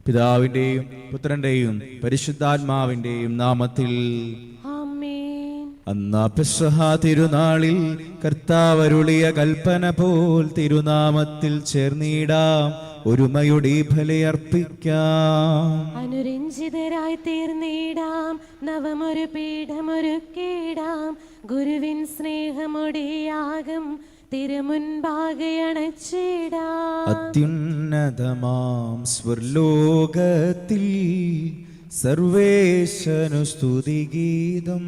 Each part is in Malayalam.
പിതാവിന്റെയും പുത്രന്റെയും പരിശുദ്ധാത്മാവിന്റെയും നാമത്തിൽ. അന്നാ പെസഹ തിരുനാളിൽ കർത്താവരുളിയ കൽപ്പന പോൽ തിരുനാമത്തിൽ ചേർന്നിടാം, ഒരുമയുടെ ബലിയർപ്പിക്കാം. അനുരഞ്ജിതരായി തീർന്നിടാം, നവമൊരു പീഠമൊരുക്കിടാം. ഗുരുവിൻ സ്നേഹമൊടിയാകും തിരുമുൻപാകെ അണച്ചിടാം. അത്യുന്നതമാം സ്വർലോകത്തിൽ സർവേശനു സ്തുതിഗീതം.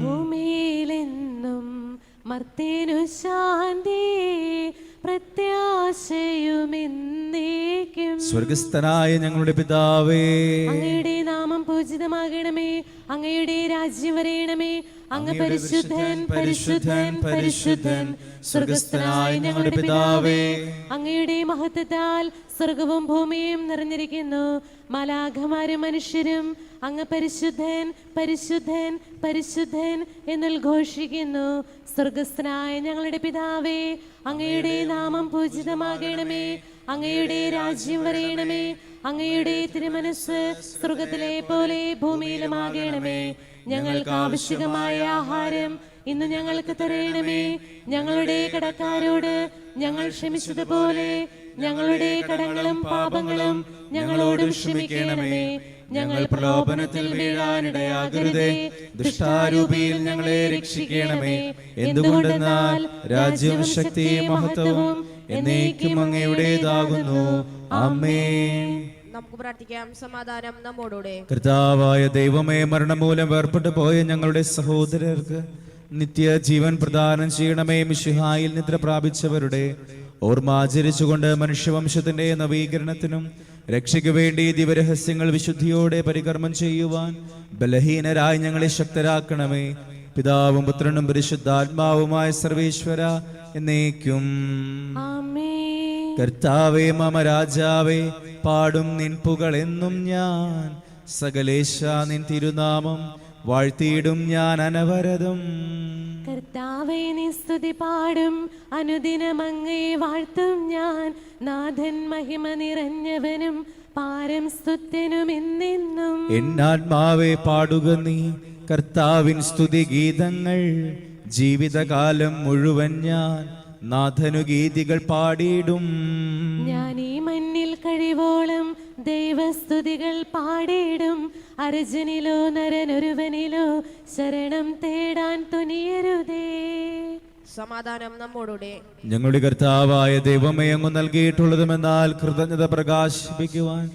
ഭൂമിയിലെന്നും മർത്യനു ശാന്തി, പ്രത്യാശയുമെന്നേക്കും. സ്വർഗസ്ഥനായ ഞങ്ങളുടെ പിതാവേ, അങ്ങയുടെ നാമം പൂജിതമാകണമേ, അങ്ങയുടെ രാജ്യം വരയണമേ. അങ്ങ് പരിശുദ്ധൻ പരിശുദ്ധൻ പരിശുദ്ധൻ. സ്വർഗസ്ഥനായ ഞങ്ങളുടെ പിതാവേ, അങ്ങയുടെ മഹത്വത്താൽ സ്വർഗവും ഭൂമിയും നിറഞ്ഞിരിക്കുന്നു. മാലാഖമാരും മനുഷ്യരും അങ്ങ് പരിശുദ്ധൻ പരിശുദ്ധൻ പരിശുദ്ധൻ എന്നുദ്ഘോഷിക്കുന്നു. സ്വർഗസ്ഥനായ ഞങ്ങളുടെ പിതാവേ, അങ്ങയുടെ നാമം പൂജിതമാകണമേ, അങ്ങയുടെ രാജ്യം വരയണമേ. അങ്ങയുടെ തിരുമനസ്സ് സ്വർഗത്തിലെ പോലെ ഭൂമിയിലുമാകണമേ. ഞങ്ങൾക്ക് ആവശ്യമായ ആഹാരം ഇന്ന് ഞങ്ങൾക്ക് തരയണമേ. ഞങ്ങളുടെ കടക്കാരോട് ഞങ്ങൾ ക്ഷമിച്ചതുപോലെ ഞങ്ങളുടെ കടങ്ങളും പാപങ്ങളും ഞങ്ങളോട് ക്ഷമിക്കണമേ. ഞങ്ങൾ പ്രലോഭനത്തിൽ വീഴാനിടയാകരുതേ, ദുഷ്ടാരൂപിയിൽ ഞങ്ങളെ രക്ഷിക്കണമേ. എന്തുകൊണ്ടെന്നാൽ രാജ്യവും ശക്തിയും മഹത്വവും എന്നേക്കും അങ്ങയുടേതാകുന്നു. ആമേൻ. നമുക്ക് പ്രാർത്ഥിക്കാം. സമാധാനം നമ്മോടുകൂടെ. കർത്താവായ ദൈവമേ, മരണം മൂലം വേർപെട്ടു പോയ ഞങ്ങളുടെ സഹോദരർക്ക് നിത്യ ജീവൻ പ്രദാനം ചെയ്യണമേ. മിശിഹായിൽ നിദ്ര പ്രാപിച്ചവരുടെ ഓർമ്മ ആചരിച്ചുകൊണ്ട് മനുഷ്യവംശത്തിന്റെ നവീകരണത്തിനും രക്ഷയ്ക്ക് വേണ്ടി ദിവരഹസ്യങ്ങൾ വിശുദ്ധിയോടെ പരികർമ്മം ചെയ്യുവാൻ ബലഹീനരായി ഞങ്ങളെ ശക്തരാക്കണമേ. പിതാവും പുത്രനും പരിശുദ്ധാത്മാവുമായ സർവേശ്വര എന്നേക്കും. കർത്താവേ മമ രാജാവേ, പാടും നിൻ പുകളെന്നും ഞാൻ. സകലേശ നിൻ തിരുനാമം വാഴ്ത്തിയിടും ഞാൻ അനവരതം. കർത്താവേ നീ സ്തുതി പാടും, അനുദിനം അങ്ങയെ വാഴ്ത്തും ഞാൻ. നാഥൻ മഹിമ നിറഞ്ഞവനും പാരം സ്തുത്യനും എന്നെന്നും. എന്നാത്മാവേ പാടുക നീ കർത്താവിൻ സ്തുതി ഗീതങ്ങൾ. ജീവിതകാലം മുഴുവൻ ഞാൻ നാഥനു ഗീതികൾ പാടിയിടും. ഞാൻ ഈ മണ്ണിൽ കഴിവോളം ദൈവസ്തുതികൾ പാടിയിടും. അർജുനിലോ നരനൊരുവനിലോ ശരണം തേടാൻ തുനിയരുതേ. സമാധാനം നമ്മോടുകൂടെ. ഞങ്ങളുടെ കർത്താവായ ദൈവമേ, അങ്ങ് നൽകിയിട്ടുള്ളതുമെന്നാൽ കൃതജ്ഞത പ്രകാശിപ്പിക്കുവാൻ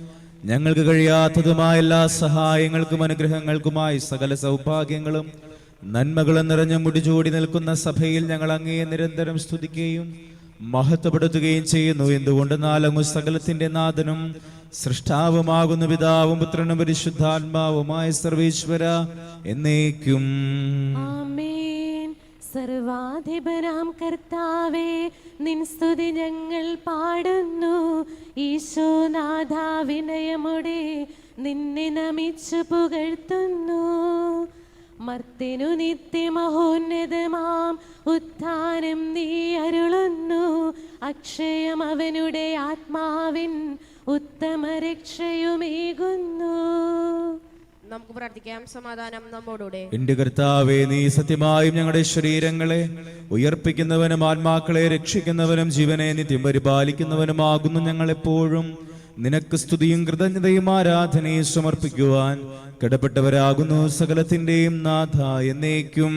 ഞങ്ങൾക്ക് കഴിയാത്തതുമായ എല്ലാ സഹായങ്ങൾക്കും അനുഗ്രഹങ്ങൾക്കുമായി സകല സൗഭാഗ്യങ്ങളും നന്മകളും നിറഞ്ഞ മുടിചൂടി നിൽക്കുന്ന സഭയിൽ ഞങ്ങൾ അങ്ങയെ നിരന്തരം സ്തുതിക്കുകയും മഹത്വപ്പെടുത്തുകയും ചെയ്യുന്നു. എന്തുകൊണ്ടെന്നാൽ അങ്ങ് സകലത്തിന്റെ നാഥനും സൃഷ്ടാവുമാകുന്ന പിതാവും പുത്രനും പരിശുദ്ധാത്മാവുമായ സർവേശ്വര എന്നേക്കും. ആമേൻ. സർവാധിപനാം കർത്താവേ, നിൻ സ്തുതി ഞങ്ങൾ പാടുന്നു. ഈശോനാഥ വിനയമോടെ നിന്നെ നമിച്ചു പുകഴ്ത്തുന്നു. മർത്യനു നിത്യമഹോന്നതമാം ഉത്ഥാനം നീ അരുളുന്നു. അക്ഷയം അവനുടെ ആത്മാവിൻ ഉത്തമ രക്ഷയുമേകുന്നു. നമുക്ക് പ്രാർത്ഥിക്കാം. സമാധാനം നമ്മോടുകൂടെ. എന്റെ കർത്താവേ, നീ സത്യമായും ഞങ്ങളുടെ ശരീരങ്ങളെ ഉയർപ്പിക്കുന്നവനും ആത്മാക്കളെ രക്ഷിക്കുന്നവനും ജീവനെ നിത്യം പരിപാലിക്കുന്നവനുമാകുന്നു. ഞങ്ങൾ എപ്പോഴും നിനക്ക് സ്തുതിയും കൃതജ്ഞതയും ആരാധനയും സമർപ്പിക്കുവാൻ കടപ്പെട്ടവരാകുന്നു. സകലത്തിന്റെയും നാഥ എന്നേക്കും.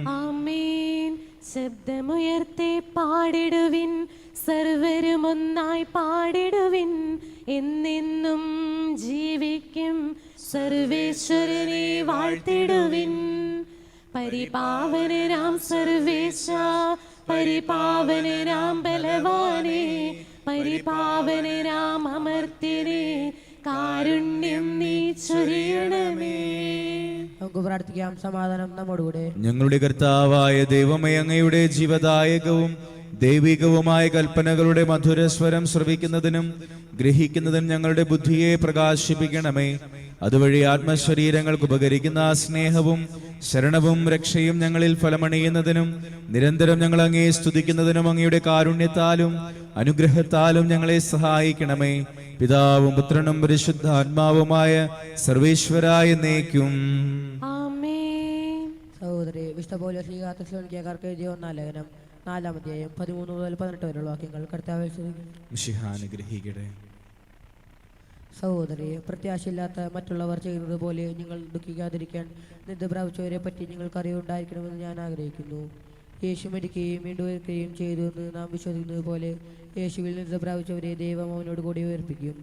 ആമേൻ. ശബ്ദമുയർത്തി പാടിടുവിൻ, സർവരും ഒന്നായി പാടിടുവിൻ. എന്നെന്നും ജീവിക്കും സർവേശ്വരനെ വാഴ്ത്തിടുവിൻ. പരിപാവനനാം സർവേശ, പരിപാവനനാം ബലവാനേ, പരിപാവനനാം അമർത്യനേ, കാരുണ്യം നീ ചൊരിയണമേ. നമുക്ക് പ്രാർത്ഥിക്കാം. സമാധാനം നമ്മോടുകൂടെ. ഞങ്ങളുടെ കർത്താവായ ദൈവമേ, അങ്ങയുടെ ജീവദായകവും ദൈവികവുമായ കൽപ്പനകളുടെ മധുരസ്വരം ശ്രവിക്കുന്നതിനും ഗ്രഹിക്കുന്നതിനും ഞങ്ങളുടെ ബുദ്ധിയെ പ്രകാശിപ്പിക്കണമേ. അതുവഴി ആത്മശരീരങ്ങൾക്ക് ഉപകരിക്കുന്ന സ്നേഹവും ശരണവും രക്ഷയും ഞങ്ങളിൽ ഫലമണിയുന്നതിനും നിരന്തരം ഞങ്ങൾ അങ്ങയെ സ്തുതിക്കുന്നതിനും അങ്ങയുടെ കാരുണ്യത്താലും അനുഗ്രഹത്താലും ഞങ്ങളെ സഹായിക്കണമേ. പിതാവും പുത്രനും പരിശുദ്ധാത്മാവുമായ സർവേശ്വരായ എന്നേക്കും. ആമേൻ. സഹോദരി വിശുദ്ധ പൗലോസ് ശ്ലീഹാ തെസ്സലോനിക്കക്കാർക്ക് എഴുതിയ 1-ാം ലേഖനം 4-ാം അധ്യായം 13 മുതൽ 18 വരെയുള്ള വാക്യങ്ങൾ കർത്താവേ സ്തുതിക്കുന്നു. മിശിഹാ അനുഗ്രഹിക്കട്ടെ. സഹോദരി, പ്രത്യാശയില്ലാത്ത മറ്റുള്ളവർ ചെയ്യുന്നത് പോലെ നിങ്ങൾ ദുഃഖിക്കാതിരിക്കാൻ നിദ്ര പ്രാപിച്ചവരെ പറ്റി നിങ്ങൾക്ക് അറിവുണ്ടായിരിക്കണമെന്ന് ഞാൻ ആഗ്രഹിക്കുന്നു. യേശു മരിക്കുകയും വീണ്ടും ഉയർക്കുകയും ചെയ്തു എന്ന് നാം വിശ്വസിക്കുന്നത് പോലെ യേശുവിൽ നിദ്ര പ്രാപിച്ചവരെ ദൈവം അവനോട് കൂടി ഉയർപ്പിക്കും.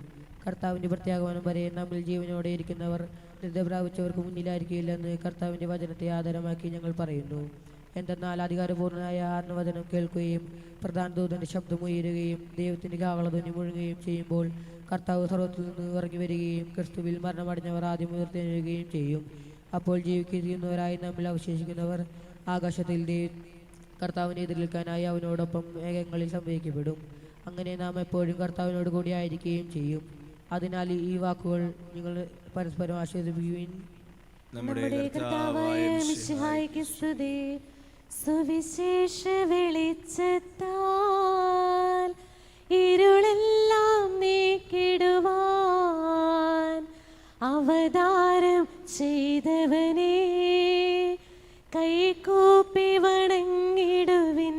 കർത്താവിൻ്റെ പ്രത്യാഗമനം വരെ നമ്മിൽ ജീവനോടെ ഇരിക്കുന്നവർ നിദ്ര പ്രാപിച്ചവർക്ക് മുന്നിലായിരിക്കില്ലെന്ന് കർത്താവിൻ്റെ വചനത്തെ ആധാരമാക്കി ഞങ്ങൾ പറയുന്നു. എന്തെന്നാൽ അധികാരപൂർണ്ണനായ ആത്മവചനം കേൾക്കുകയും പ്രധാന ദൂതൻ്റെ ശബ്ദം ഉയരുകയും ദൈവത്തിൻ്റെ കാഹളധ്വനി മുഴങ്ങുകയും ചെയ്യുമ്പോൾ കർത്താവ് സർവ്വത്തിൽ നിന്ന് ഇറങ്ങി വരികയും ക്രിസ്തുവിൽ മരണമടഞ്ഞവർ ആദ്യം ഉയർത്തെഴുകയും ചെയ്യും. അപ്പോൾ ജീവിക്കുന്നവരായി നമ്മിൽ അവശേഷിക്കുന്നവർ ആകാശത്തിൽ കർത്താവിനെ എതിരേൽക്കാനായി അവനോടൊപ്പം മേഘങ്ങളിൽ സംഭവിക്കപ്പെടും. അങ്ങനെ നാം എപ്പോഴും കർത്താവിനോട് കൂടി ആയിരിക്കുകയും ചെയ്യും. അതിനാൽ ഈ വാക്കുകൾ നിങ്ങൾ പരസ്പരം ആശ്വസിപ്പിക്കുവിൻ. നമ്മുടെ കർത്താവായ മിശിഹായ്ക്ക് സ്തുതി. സുവിശേഷ വെളിച്ചത്താൽ ഇരുളെല്ലാം നീക്കിടുവാൻ അവതാരം ചെയ്തവനെ കൈകൂപ്പി വണങ്ങിടുവിൻ.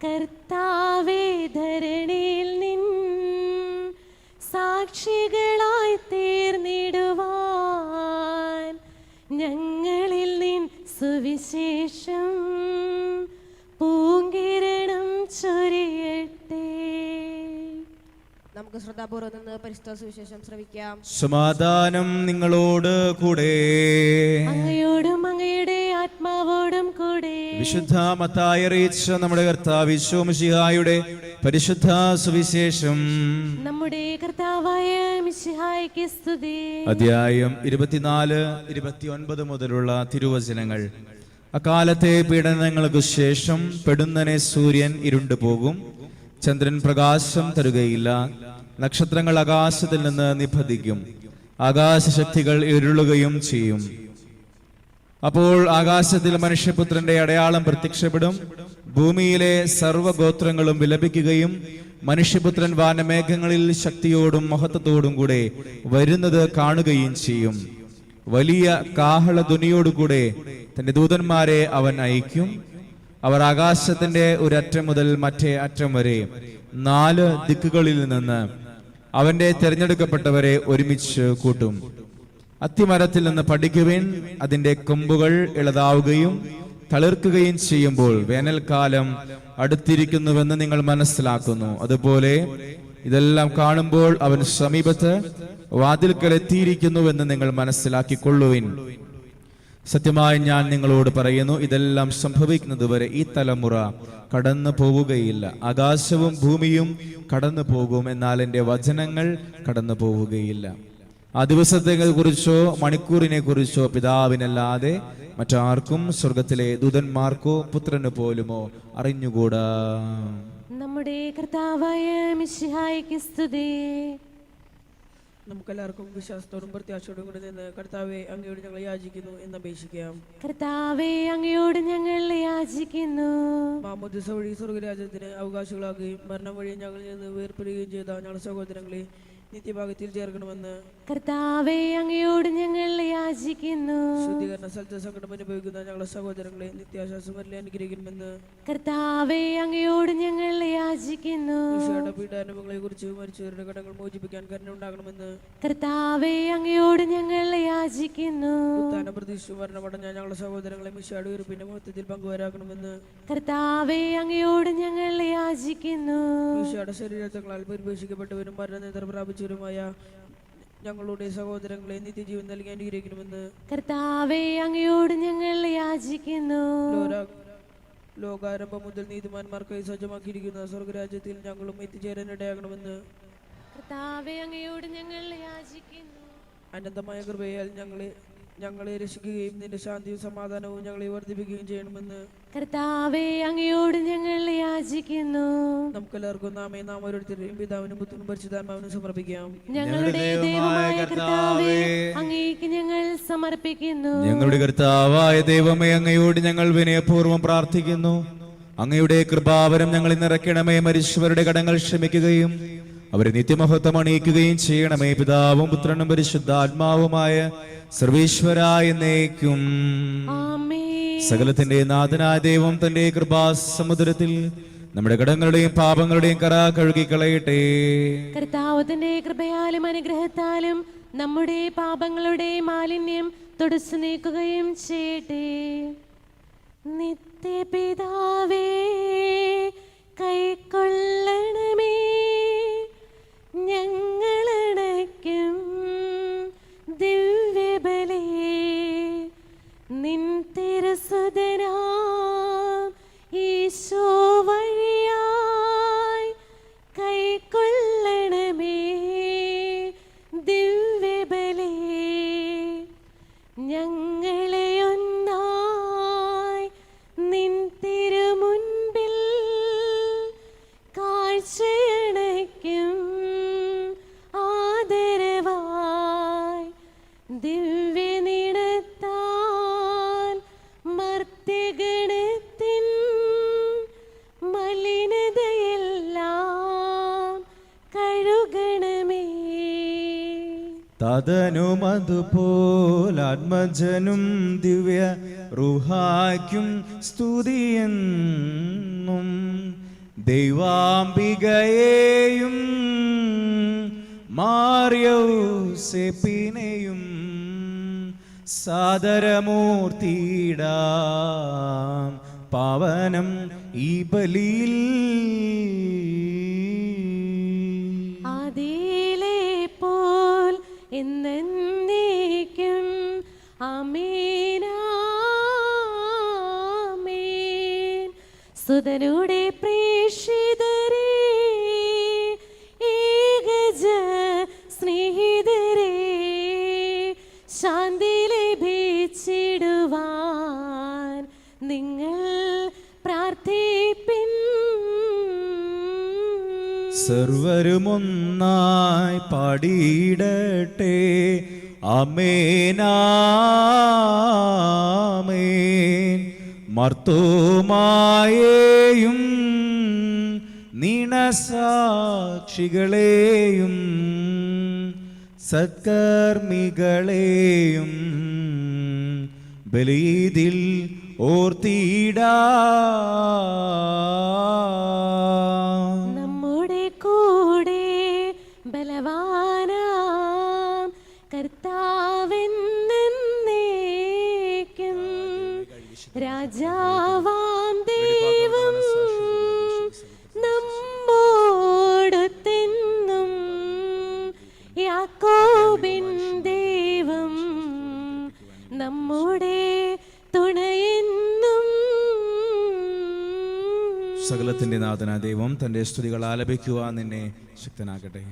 കർത്താവേ, ധരണിയിൽ നിൻ സാക്ഷികളായി തീർന്നിടുവാൻ ഞങ്ങളിൽ നിൻ സുവിശേഷം പൂങ്കിരണം ചൊരിയട്ടെ. നമുക്ക് ശ്രദ്ധാപൂർവ്വം നിന്ന് പരിശുദ്ധ സുവിശേഷം ശ്രവിക്കാം. സമാധാനം നിങ്ങളോട് കൂടെ. അങ്ങയോടും അങ്ങയുടെ ആത്മാവോടും കൂടെ. വിശുദ്ധ മത്തായി അറിയിച്ച നമ്മുടെ കർത്താവ് ഈശോ മിശിഹായുടെ പരിശുദ്ധ സുവിശേഷം. നമ്മുടെ കർത്താവായ മിശിഹായ്ക്ക് സ്തുതി. അധ്യായം 24-29 മുതലുള്ള തിരുവചനങ്ങൾ. അക്കാലത്തെ പീഡനങ്ങൾക്ക് ശേഷം പെടുന്നനെ സൂര്യൻ ഇരുണ്ടുപോകും, ചന്ദ്രൻ പ്രകാശം തരുകയില്ല, നക്ഷത്രങ്ങൾ ആകാശത്തിൽ നിന്ന് നിഭദിക്കും, ആകാശശക്തികൾ ഇരുളുകയും ചെയ്യും. അപ്പോൾ ആകാശത്തിൽ മനുഷ്യപുത്രന്റെ അടയാളം പ്രത്യക്ഷപ്പെടും. ഭൂമിയിലെ സർവ്വഗോത്രങ്ങളും വിലപിക്കുകയും മനുഷ്യപുത്രൻ വാനമേഘങ്ങളിൽ ശക്തിയോടും മഹത്വത്തോടും കൂടെ വരുന്നത് കാണുകയും ചെയ്യും. വലിയ കാഹളധ്വനിയോടുകൂടെ തന്റെ ദൂതന്മാരെ അവൻ അയക്കും. അവർ ആകാശത്തിന്റെ ഒരറ്റം മുതൽ മറ്റേ അറ്റം വരെ 4 ദിക്കുകളിൽ നിന്ന് അവന്റെ തിരഞ്ഞെടുക്കപ്പെട്ടവരെ ഒരുമിച്ച് കൂട്ടും. അത്തിമരത്തിൽ നിന്ന് പഠിക്കുവിൻ. അതിന്റെ കൊമ്പുകൾ ഇളതാവുകയും തളിർക്കുകയും ചെയ്യുമ്പോൾ വേനൽക്കാലം അടുത്തിരിക്കുന്നുവെന്ന് നിങ്ങൾ മനസ്സിലാക്കുന്നു. അതുപോലെ ഇതെല്ലാം കാണുമ്പോൾ അവൻ സമീപത്ത് വാതിൽക്കൽ എത്തിയിരിക്കുന്നുവെന്ന് നിങ്ങൾ മനസ്സിലാക്കിക്കൊള്ളുവിൻ. സത്യമായി ഞാൻ നിങ്ങളോട് പറയുന്നു, ഇതെല്ലാം സംഭവിക്കുന്നതുവരെ ഈ തലമുറ കടന്നു പോവുകയില്ല. ആകാശവും ഭൂമിയും കടന്നു പോകും, എന്നാൽ എൻ്റെ വചനങ്ങൾ കടന്നു പോവുകയില്ല. ആ ദിവസത്തെ കുറിച്ചോ മണിക്കൂറിനെ കുറിച്ചോ പിതാവിനല്ലാതെ മറ്റാർക്കും സ്വർഗത്തിലെ ദൂതന്മാർക്കോ പുത്രന് പോലുമോ അറിഞ്ഞുകൂടാ. നമ്മുടെ കർത്താവായ മിശിഹായ്ക്ക് സ്തുതി. നമുക്കെല്ലാവർക്കും വിശ്വാസത്തോടും പ്രത്യാശയോടും കൂടി നിന്ന് കർത്താവെ, അങ്ങയോട് ഞങ്ങൾ യാചിക്കുന്നു എന്ന് അപേക്ഷിക്കാം. കർത്താവേ, അങ്ങയോട് ഞങ്ങൾ യാചിക്കുന്നു. മാമോദിസ വഴി സ്വർഗരാജ്യത്തിന് അവകാശികളാകുകയും മരണം വഴി ഞങ്ങളിൽ നിന്ന് വേർപ്പെടുകയും ചെയ്ത ഞങ്ങളുടെ സഹോദരങ്ങളെ നിത്യഭാഗത്തിൽ ചേർക്കണമെന്ന് കർത്താവേ, അങ്ങയോട് ഞങ്ങൾ യാചിക്കുന്നു. ശുദ്ധീകരണ സ്ഥലത്ത് സങ്കടം അനുഭവിക്കുന്ന ഞങ്ങളുടെ സഹോദരങ്ങളെ നിത്യാശ്വാസമരിൽ അനുഗ്രഹിക്കണമെന്ന് കർത്താവേ, അങ്ങയോട് ഞങ്ങൾ യാചിക്കുന്നു. ഈശോയുടെ പീഡാനുഭവങ്ങളെ കുറിച്ച് മരിച്ചവരുടെ കടങ്ങൾ മോചിപ്പിക്കാൻ കരുണ ഉണ്ടാകണമെന്ന് കർത്താവേ, അങ്ങയോട് ഞങ്ങൾ യാചിക്കുന്നു. ഉത്ഥാന പ്രതീക്ഷിച്ചു മരണമടഞ്ഞ ഞങ്ങളുടെ സഹോദരങ്ങളെ ഈശോയുടെ ഉയർപ്പിന്റെ മഹത്വത്തിൽ പങ്കുവരാക്കണമെന്ന് കർത്താവേ, അങ്ങയോട് ഞങ്ങൾ യാചിക്കുന്നു. ഈശോയുടെ ശരീരങ്ങളാൽ പരിപോഷിക്കപ്പെട്ടവരും മരണനിദ്ര പ്രാപിച്ചവരുമായ ഞങ്ങളുടെ സഹോദരങ്ങളെ നിത്യജീവൻ നൽകി അനുഗ്രഹിക്കണമെന്ന് കർത്താവേ, അങ്ങയോട് ഞങ്ങൾ യാചിക്കുന്നു. ലോകാരംഭം മുതൽ നീതിമാന്മാർക്കായി സജ്ജമാക്കിയിരിക്കുന്ന സ്വർഗരാജ്യത്തിൽ ഞങ്ങളും എത്തിച്ചേരാനിടയാകണമെന്ന് കർത്താവേ, അങ്ങയോട് ഞങ്ങൾ യാചിക്കുന്നു. അനന്തമായ കൃപയാൽ ഞങ്ങളെ രക്ഷിക്കുകയും നിന്റെ ശാന്തിയും സമാധാനവും ഞങ്ങളെ വർദ്ധിപ്പിക്കുകയും ചെയ്യണമെന്ന് കർത്താവേ, അങ്ങയോട് ഞങ്ങൾ യാചിക്കുന്നു. നമുക്കെല്ലാവർക്കും നാം ഓരോരുത്തരുടെയും പിതാവിനും പുത്രനും പരിശുദ്ധാത്മാവിനും സമർപ്പിക്കാം. ഞങ്ങളുടെ ദൈവമായ കർത്താവേ, അങ്ങേക്ക് ഞങ്ങൾ സമർപ്പിക്കുന്നു. ഞങ്ങളുടെ കർത്താവായ ദൈവമേ, അങ്ങയോട് ഞങ്ങൾ വിനയപൂർവ്വം പ്രാർത്ഥിക്കുന്നു. അങ്ങയുടെ കൃപാവരം ഞങ്ങളിൽ നിറയ്ക്കണമേ. മരിച്ചവരുടെ കടങ്ങൾ ക്ഷമിക്കുകയും അവരെ നിത്യമഹത്വം അണിയിക്കുകയും ചെയ്യണമേ. പിതാവും പുത്രനും പരിശുദ്ധാത്മാവുമായ സർവേശ്വരായ എന്നേക്കും. സകലത്തിന്റെ നാഥനായ ദൈവം തന്റെ കൃപാസമുദ്രത്തിൽ നമ്മുടെ കടങ്ങളുടെയും പാപങ്ങളുടെയും കറ കഴുകിക്കളയട്ടെ. കർത്താവ് തന്റെ കൃപയാലും അനുഗ്രഹത്താലും നമ്മുടെ പാപങ്ങളുടെ മാലിന്യം തുടച്ചു നീക്കുകയും ചെയ്യട്ടെ. നിത്യപിതാവേ കൈക്കൊള്ളണമേ ഞങ്ങളടയ്ക്കും ദിവ്യബലി. നിൻ തിരുസുതനാം ഈശോ വഴിയായി കൈക്കൊള്ളണമേ ദിവ്യബലി. ഞങ്ങളെ ഒന്നായി നിൻ തിരുമുൻപിൽ കാഴ്ചയണയ്ക്കും ആദരവായി. ദിവ്യനിടത്താൽ മർത്യഗണത്തിൻ മലിനതയെല്ലാം കഴുകണമേ. തദനുമതുപോലാത്മജനും ദിവ്യ റുഹായ്ക്കും സ്തുതിയെന്നും ദൈവാംബികയെയും മാർയൗസേപ്പിനെയും സാദരമൂർത്തിയിടാം പാവനം ഈ ബലിയിൽ. ആദിയിലെ പോൽ എന്നേക്കും ആമേൻ ആമേൻ. സുതനുടെ പ്രേക്ഷിതരേ ഏകജ സ്നേഹിതരേ ശാന്തി ലഭിച്ചിടുവാൻ നിങ്ങൾ പ്രാർത്ഥിപ്പിൻ. സർവരുമൊന്നായി പാടിയിടട്ടെ ആമേനാമേൻ. മർത്തോമായേയും നീണസാക്ഷികളെയും സത്കർമ്മികളെയും ബലിയിൽ ഓർത്തിടാം. നമ്മുടെ കൂടെ ബലവാനാം കർത്താവെന്നേക്കും രാജാവാം ദൈവം നമ്മോടൊത്തെന്നും യാക്കോബിൻ ദൈവം നമ്മുടെ തുണയെന്നും. സകലത്തിന്റെ നാഥനായ ദൈവം തന്റെ സ്തുതികൾ ആലപിക്കുവാൻ നിന്നെ ശക്തനാക്കട്ടെ.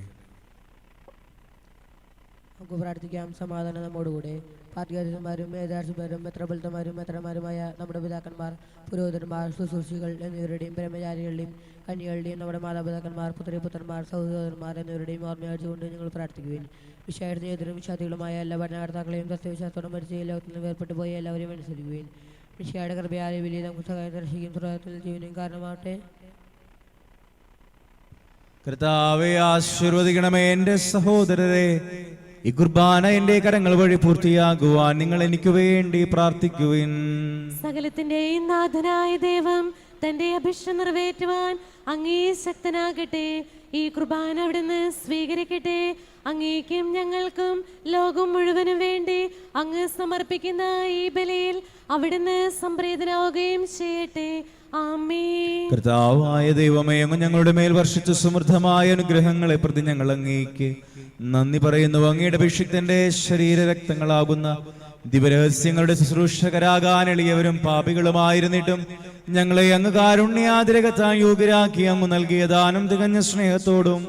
നമുക്ക് പ്രാർത്ഥിക്കാം. സമാധാനം നമ്മോടുകൂടെ. പാർട്ടികാരന്മാരും മേധാർശിമാരും മെത്രബലത്തമാരും മെത്രമാരുമായ നമ്മുടെ പിതാക്കന്മാർ, പുരോഹിതന്മാർ, ശുശ്രൂഷികൾ എന്നിവരുടെയും ബ്രഹ്മചാരികളുടെയും കന്യകളുടെയും നമ്മുടെ മാതാപിതാക്കന്മാർ, പുത്രിപുത്രന്മാർ, സഹോദരന്മാർ എന്നിവരുടെയും ഓർമ്മയാഴ്ചകൊണ്ട് ഞങ്ങൾ പ്രാർത്ഥിക്കുകയും വിശാഖത്തിന് എതിരും വിശ്വാസികളുമായ എല്ലാ ഭരണകർത്താക്കളെയും സത്യവിശ്വാസത്തോടെ മരിച്ച ലോകത്തിൽ നിന്ന് വേർപെട്ടു പോയ എല്ലാവരെയും അനുസരിക്കുകയും വിശാഖയുടെ കൃപയാലെ വലിയ നമുക്ക് സഹായം ദർശിക്കും സുഖത്തിൽ ജീവനും കാരണമാവട്ടെ. കർത്താവെ ആശീർവദിക്കണമേ. എൻ്റെ സഹോദരരെ, ഈ കുർബാന എൻ്റെ കരങ്ങൾ വഴി പൂർത്തിയാകുവാൻ നിങ്ങൾ എനിക്ക് വേണ്ടി പ്രാർത്ഥിക്കുവിൻ. സകലത്തിന്റെയും നാഥനായ ദൈവം തന്റെ അഭിഷ്ടം നിറവേറ്റുവാൻ അങ്ങേ ശക്തനാകട്ടെ. ഈ കുർബാന അവിടുന്ന് സ്വീകരിക്കട്ടെ. അങ്ങേക്കും ഞങ്ങൾക്കും ലോകം മുഴുവനും വേണ്ടി അങ്ങ് സമർപ്പിക്കുന്ന ഈ ബലിയിൽ അവിടുന്ന് സംപ്രീതനാവുകയും ചെയ്യട്ടെ. ആമേൻ. കർത്താവായ ദൈവമേ, അങ്ങ് ഞങ്ങളുടെ മേൽ വർഷിച്ച സമൃദ്ധമായ അനുഗ്രഹങ്ങളെ പ്രതി ഞങ്ങൾ അങ്ങേക്ക് നന്ദി പറയുന്നു. അങ്ങയുടെ അഭിഷിക്തന്റെ ശരീര രക്തങ്ങളാകുന്ന ദിവരഹസ്യങ്ങളുടെ ശുശ്രൂഷകരാകാൻ എളിയവരും പാപികളുമായിരുന്നിട്ടും ഞങ്ങളെ അങ്ങ് കാരുണ്യാതിരകത്താൻ യോഗ്യരാക്കി അങ്ങ് നൽകിയ ദാനം തികഞ്ഞ സ്നേഹത്തോടും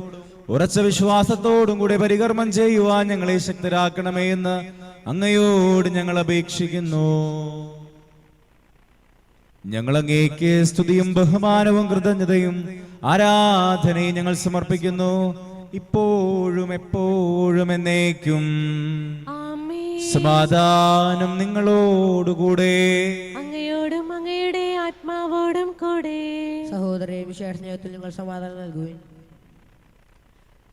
ഉറച്ച വിശ്വാസത്തോടും കൂടെ പരികർമ്മം ചെയ്യുവാൻ ഞങ്ങളെ ശക്തരാക്കണമേ എന്ന് അങ്ങയോട് ഞങ്ങൾ അപേക്ഷിക്കുന്നു. ഞങ്ങൾ അങ്ങേക്ക് സ്തുതിയും ബഹുമാനവും കൃതജ്ഞതയും ആരാധനയും ഞങ്ങൾ സമർപ്പിക്കുന്നു, ഇപ്പോഴും എപ്പോഴും എന്നേക്കും. സമാധാനം നിങ്ങളോടുകൂടെ, അങ്ങയോടും അങ്ങയുടെ ആത്മാവോടും കൂടെ. സഹോദരരെ, വിശേഷ സ്നേഹത്തിൽ നിങ്ങൾ സമാധാനം നൽകുവിൻ.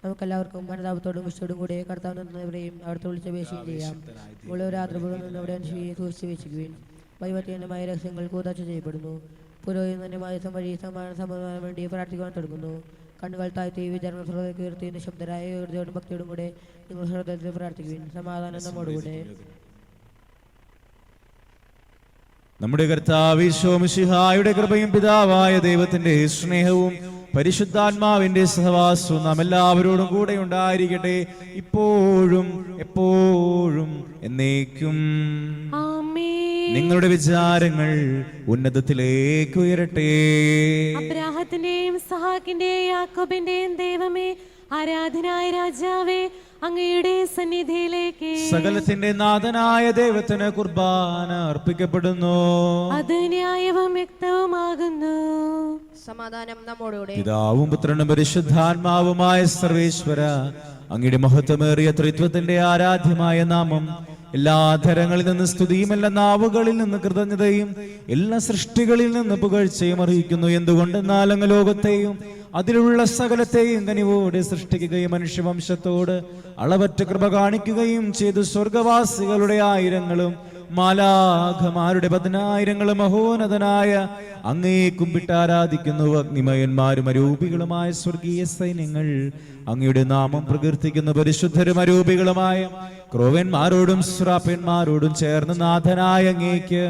നമുക്കെല്ലാവർക്കും മനതാപത്തോടും വിശുദ്ധോടും കൂടെ കർത്താവ് നിന്നവരെയും അവിടുത്തെ വിളിച്ചപേക്ഷയും ചെയ്യാം. മുഴുവൻ രാത്രിപൂർവ്വം നിന്നവിടെ അനുഷ്ഠിക്കുകയും സൂക്ഷിച്ചു വെച്ചുകയും വൈവത്യമായ രഹസ്യങ്ങൾ കൂതാച്ച ചെയ്യപ്പെടുന്നു. പുരോഹിതന്യമായ വഴി സമാധാനം വേണ്ടി പ്രാർത്ഥിക്കുവാൻ തുടങ്ങുന്നു. കണ്ണുകൾ താഴ്ത്തി വിചാരണ സ്രോതയ്ക്ക് ഉയർത്തി നിശബ്ദരായ ഹൃദയോടും ഭക്തിയോടും കൂടെ നിങ്ങൾ ഹൃദയത്തിൽ പ്രാർത്ഥിക്കുവിൻ. സമാധാനം നമ്മോടുകൂടെ. നമ്മുടെ കർത്താവ് ഈശോ മിശിഹായുടെ കൃപയും പിതാവായ ദൈവത്തിന്റെ സ്നേഹവും പരിശുദ്ധാത്മാവിന്റെ സഹവാസവും നാം എല്ലാവരോടും കൂടെ ഉണ്ടായിരിക്കട്ടെ, ഇപ്പോഴും എപ്പോഴും എന്നേക്കും. നിങ്ങളുടെ വിചാരങ്ങൾ ഉന്നതത്തിലേക്ക് ഉയരട്ടെ. അബ്രാഹത്തിന്റെയും സഹാക്കിന്റെയും യാക്കോബിന്റെയും ദൈവമേ, ആരാധനായ രാജാവേ, അങ്ങയുടെ സന്നിധിയിലേക്ക് സകലത്തിന്റെ നാഥനായ ദൈവത്തിന് കുർബാന അർപ്പിക്കപ്പെടുന്നു. അത് ന്യായവും വ്യക്തവുമാകുന്നു. സമാധാനം നമ്മോടുകൂടെ. പിതാവും പുത്രനും പരിശുദ്ധാത്മാവുമായ സർവേശ്വര, അങ്ങയുടെ മഹത്വമേറിയ ത്രിത്വത്തിന്റെ ആരാധ്യമായ നാമം എല്ലാ ധരങ്ങളിൽ നിന്ന് സ്തുതിയും എല്ലാ നാവുകളിൽ നിന്ന് കൃതജ്ഞതയും എല്ലാ സൃഷ്ടികളിൽ നിന്ന് പുകഴ്ചയും അറിയിക്കുന്നു. എന്തുകൊണ്ടെന്നാൽ അങ്ങ് ലോകത്തെയും അതിലുള്ള സകലത്തെയും കനിവോടെ സൃഷ്ടിക്കുകയും മനുഷ്യവംശത്തോട് അളവറ്റ കൃപ കാണിക്കുകയും ചെയ്തു. സ്വർഗവാസികളുടെ ആയിരങ്ങളും മാലാഖമാരുടെ 10,000 മഹോന്നതനായ അങ്ങേ കുമ്പിട്ട് ആരാധിക്കുന്നു. അഗ്നിമയന്മാരും അരൂപികളുമായ സ്വർഗീയ സൈന്യങ്ങൾ അങ്ങയുടെ നാമം പ്രകീർത്തിക്കുന്നു. പരിശുദ്ധരും അരൂപികളുമായ ക്രോവന്മാരോടും ശ്രാപ്യന്മാരോടും ചേർന്ന് നാഥനായ അങ്ങേക്ക്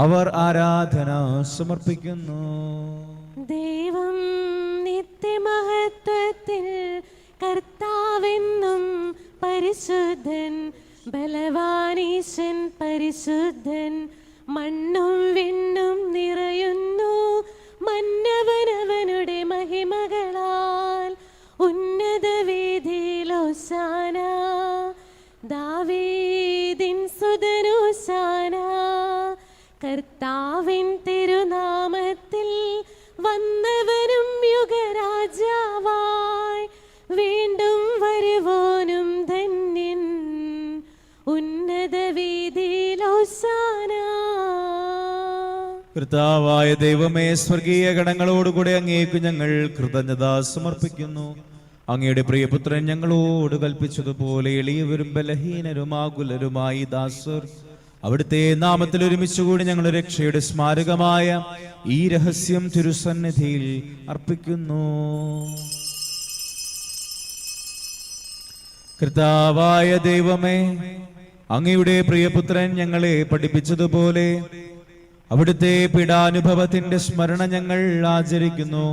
അവർ ആരാധന സമർപ്പിക്കുന്നു. ദൈവം നിത്യമഹത്വത്തിൽ കർത്താവെന്നും പരിശുദ്ധൻ, ബലവാനീശൻ പരിശുദ്ധൻ. മണ്ണും വിണ്ണും നിറയുന്നു മന്നവനവനുടെ മഹിമകളാൽ. ഉന്നത വീഥിയിലോശാന, ദാവീദിൻ സുതനോശാന. കർത്താവിൻ തിരുനാമത്തിൽ വന്നവനും യുഗരാജാവായി വീണ്ടും വരുവോനും ധന്യൻ. ഉന്നത വീഥിയിലോശാന. കർത്താവായ ദൈവമേ, സ്വർഗീയ ഗണങ്ങളോടുകൂടെ അങ്ങേക്ക് ഞങ്ങൾ കൃതജ്ഞത സമർപ്പിക്കുന്നു. അങ്ങയുടെ പ്രിയപുത്രൻ ഞങ്ങളോട് കൽപ്പിച്ചതുപോലെ എളിയവരും ബലഹീനരും ആകുലരുമായി ദാസർ അവിടുത്തെ നാമത്തിൽ ഒരുമിച്ചുകൂടി ഞങ്ങളുടെ രക്ഷയുടെ സ്മാരകമായ ഈ രഹസ്യം തിരുസന്നിധിയിൽ അർപ്പിക്കുന്നു. കർത്താവായ ദൈവമേ, അങ്ങയുടെ പ്രിയപുത്രൻ ഞങ്ങളെ പഠിപ്പിച്ചതുപോലെ അവിടുത്തെ പീഡാനുഭവത്തിന്റെ സ്മരണ ഞങ്ങൾ ആചരിക്കുന്നു.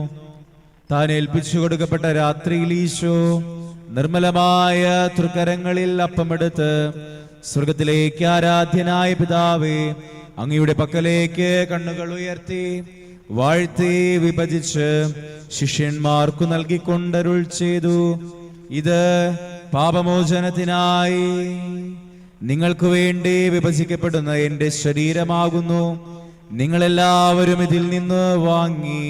താൻ ഏൽപ്പിച്ചു കൊടുക്കപ്പെട്ട രാത്രിയിൽ ഈശോ നിർമ്മലമായ തൃക്കരങ്ങളിൽ അപ്പമെടുത്ത് സ്വർഗത്തിലേക്ക് ആരാധ്യനായ പിതാവേ, അങ്ങയുടെ പക്കലേക്ക് കണ്ണുകൾ ഉയർത്തി വാഴ്ത്തി വിഭജിച്ച് ശിഷ്യന്മാർക്കു നൽകിക്കൊണ്ടരുൾ ചെയ്തു. ഇത് പാപമോചനത്തിനായി നിങ്ങൾക്ക് വേണ്ടി വിഭജിക്കപ്പെടുന്ന എന്റെ ശരീരമാകുന്നു. നിങ്ങളെല്ലാവരും ഇതിൽ നിന്ന് വാങ്ങി